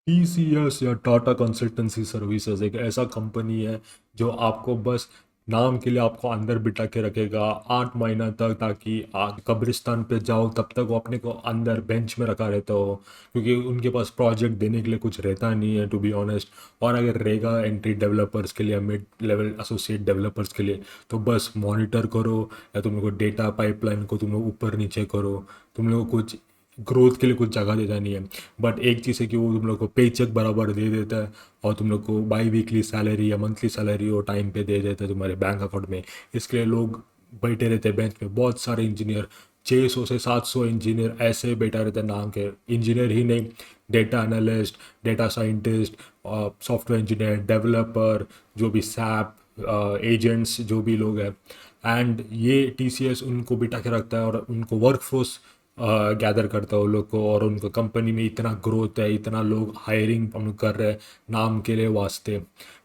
TCS या Tata consultancy services एक ऐसा कंपनी है जो आपको बस नाम के लिए आपको अंदर बिठा के रखेगा 8 महीना तक, ताकि आप कब्रिस्तान पे जाओ तब तक वो अपने को अंदर बेंच में रखा रहता हो, क्योंकि उनके पास प्रोजेक्ट देने के लिए कुछ रहता नहीं है, टू बी ऑनेस्ट। और अगर रहेगा एंट्री डेवलपर्स के लिए, मिड लेवल एसोसिएट डेवलपर्स के लिए, तो बस मॉनिटर करो, या तुम लोग को डेटा पाइपलाइन को तुम लोग ऊपर नीचे करो। तुम लोग को कुछ ग्रोथ के लिए कुछ जगह देता नहीं है। बट एक चीज़ है कि वो तुम लोग को पे चेक बराबर दे देता है, और तुम लोग को बाई वीकली सैलरी या मंथली सैलरी वो टाइम पे दे देता है तुम्हारे बैंक अकाउंट में। इसके लिए लोग बैठे रहते हैं बेंच पे, बहुत सारे इंजीनियर, 600 से 700 इंजीनियर ऐसे बैठा रहता है, नाम के इंजीनियर ही नहीं, data analyst, data scientist, software engineer, developer, जो भी सैप एजेंट्स, जो भी लोग हैं। एंड ये TCS उनको बिठा के रखता है और उनको वर्कफोर्स गैदर करता है उन लोग को, और उनको कंपनी में इतना ग्रोथ है, इतना लोग हायरिंग हम लोग कर रहे हैं नाम के लिए वास्ते।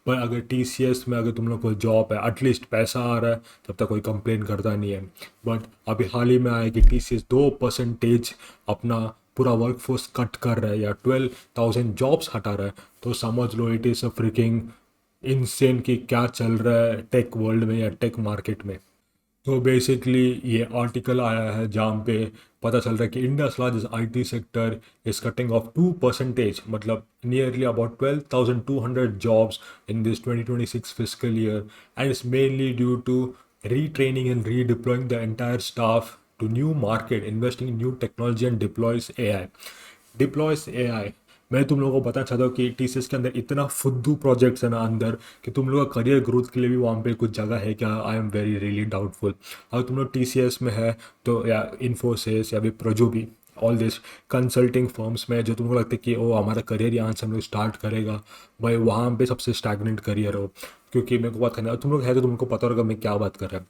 पर अगर TCS में अगर तुम लोग को जॉब है, एटलीस्ट पैसा आ रहा है, तब तक कोई कंप्लेन करता नहीं है। बट अभी हाल ही में आया कि TCS 2% अपना पूरा वर्कफोर्स कट कर रहा है, या 12,000 जॉब्स हटा रहा है। तो समझ लो it is a freaking insane कि क्या चल रहा है टेक वर्ल्ड में या टेक मार्केट में। तो बेसिकली ये आर्टिकल आया है जहाँ पे पता चल रहा है कि India's largest IT sector is cutting of 2%, मतलब nearly about 12,200 jobs in this 2026 fiscal year, and it's mainly due to retraining and redeploying the entire staff to new market, investing in new technology and deploys AI। मैं तुम लोगों को बताना चाहता हूँ कि TCS के अंदर इतना फुद्दू प्रोजेक्ट्स है ना अंदर, कि तुम लोगों का करियर ग्रोथ के लिए भी वहाँ पे कुछ जगह है क्या? आई एम वेरी रियली डाउटफुल। अगर तुम लोग TCS में है तो, या इन्फोसिस या विप्रो, जो भी ऑल दिस कंसल्टिंग फर्म्स में, जो तुमको लगता है कि ओ हमारा करियर यहाँ से हम लोग स्टार्ट करेगा, भाई वहाँ पे सबसे स्टैगनेंट करियर हो। क्योंकि मेरे को बात करना है, तुम लोग है तो तुमको पता होगा मैं क्या बात कर रहा हूँ।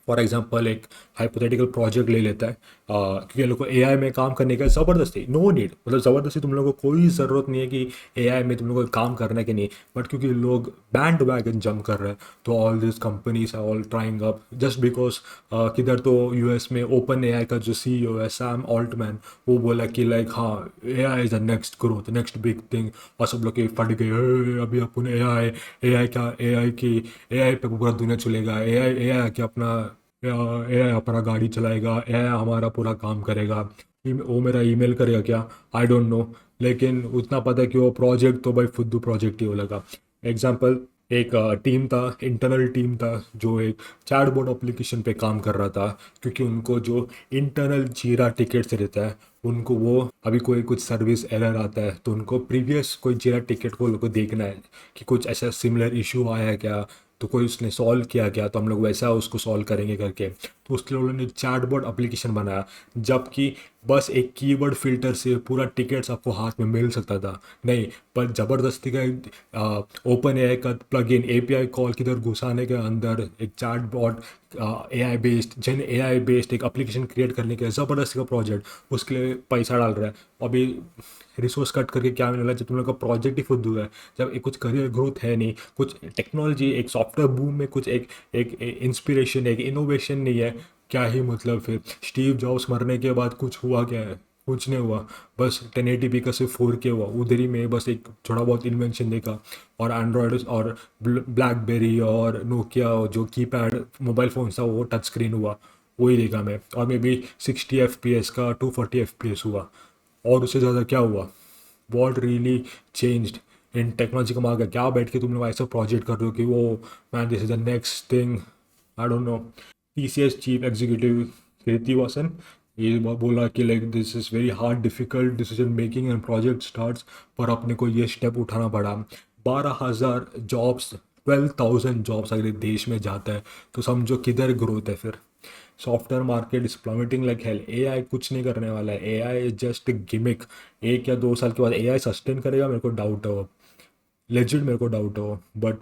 फॉर एग्जाम्पल एक हाइपोथेटिकल प्रोजेक्ट ले लेता है, क्योंकि इन लोग को AI में काम करने का ज़बरदस्ती, नो नीड, मतलब ज़बरदस्ती तुम लोगों को कोई ज़रूरत नहीं है कि AI में तुम लोगों को काम करने के नहीं। बट क्योंकि लोग बैंड वैगन जंप कर रहे हैं, तो all this companies are all trying up just because. किधर तो US में OpenAI का जो CEO है सैम ऑल्टमैन, वो बोला कि लाइक हाँ, AI is the next growth, next big thing. और सब लोग के फट गए, अभी अपन AI क्या, AI पे पूरा दुनिया चलेगा, AI क्या अपना, AI अपना गाड़ी चलाएगा, AI हमारा पूरा काम करेगा, वो मेरा ईमेल करेगा क्या, आई डोंट नो। लेकिन उतना पता है कि वो प्रोजेक्ट तो भाई फुद्दू प्रोजेक्ट ही हो लगा। एग्जाम्पल, एक टीम था, इंटरनल टीम था, जो एक चैटबॉट एप्लीकेशन पे काम कर रहा था, क्योंकि उनको जो इंटरनल जीरा टिकट्स रहता है, उनको वो अभी कोई कुछ सर्विस एरर आता है तो उनको प्रीवियस कोई जीरा टिकट को लोग को देखना है कि कुछ ऐसा सिमिलर इशू आया है क्या, तो कोई उसने सॉल्व किया क्या, तो हम लोग वैसा उसको सॉल्व करेंगे करके। तो उसके लिए उन्होंने एक चैटबॉट एप्लीकेशन बनाया, जबकि बस एक कीवर्ड फिल्टर से पूरा टिकट्स आपको हाथ में मिल सकता था। नहीं, पर ज़बरदस्ती का OpenAI का प्लगइन API कॉल किधर घुसाने के अंदर एक चैटबॉट AI बेस्ड एक एप्लीकेशन क्रिएट करने के ज़बरदस्ती का प्रोजेक्ट, उसके लिए पैसा डाल रहा है। अभी रिसोर्स कट करके क्या मिलने वाला है, जब तुम लोग का प्रोजेक्ट ही फुद्दू है, जब एक कुछ करियर ग्रोथ है नहीं, कुछ टेक्नोलॉजी, एक सॉफ्टवेयर बूम में कुछ एक इंस्पिरेशन, एक इनोवेशन नहीं है, क्या ही मतलब फिर? स्टीव जॉब्स मरने के बाद कुछ हुआ क्या है? कुछ नहीं हुआ। बस 1080p का सिर्फ 4K हुआ, उधर ही में बस एक थोड़ा बहुत इन्वेंशन देखा। और एंड्रॉयड और ब्लैकबेरी और नोकिया जो कीपैड मोबाइल फ़ोन था वो टच स्क्रीन हुआ, वही देखा मैं। और मे बी 60 FPS का 240 FPS हुआ, और उससे ज़्यादा क्या हुआ? What really changed in technology का मार्केट? क्या बैठ के तुम लोग ऐसा प्रोजेक्ट कर रहे हो कि वो, man this is the next thing, I don't know. TCS chief executive Kriti Vasan ये बोला कि like this is very hard difficult decision making and project starts, पर अपने को ये स्टेप उठाना पड़ा। 12,000 जॉब्स, 12,000 जॉब्स अगर देश में जाता है, तो समझो किधर ग्रोथ है फिर। Software market is plummeting like hell. AI कुछ नहीं करने वाला है, AI इज जस्ट गिमिक। 1 या 2 साल के बाद AI सस्टेन करेगा, मेरे को डाउट है वो, legit मेरे को डाउट हो। But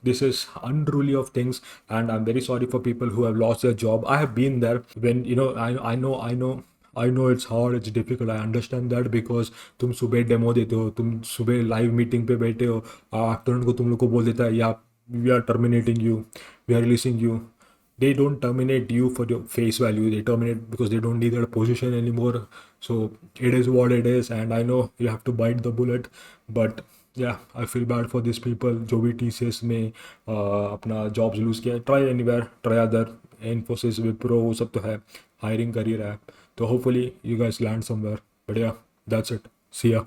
this is unruly of things, and I am very sorry for people who have lost their job. I have been there when you know, I know it's hard, it's difficult, I understand that, because तुम सुबह demo देते हो, तुम सुबह live meeting पे बैठे हो, afternoon को तुम लोग को बोल देता है या we are terminating you, we are releasing you. they don't terminate you for your face value. They terminate because they don't need that position anymore. So it is what it is, and I know you have to bite the bullet, but yeah, I feel bad for these people जो भी TCS में अपना jobs lose किया. Try anywhere, try other. Infosys, Wipro, वो सब तो है, hiring कर ही रहा है. तो hopefully you guys land somewhere. But yeah, that's it. See ya.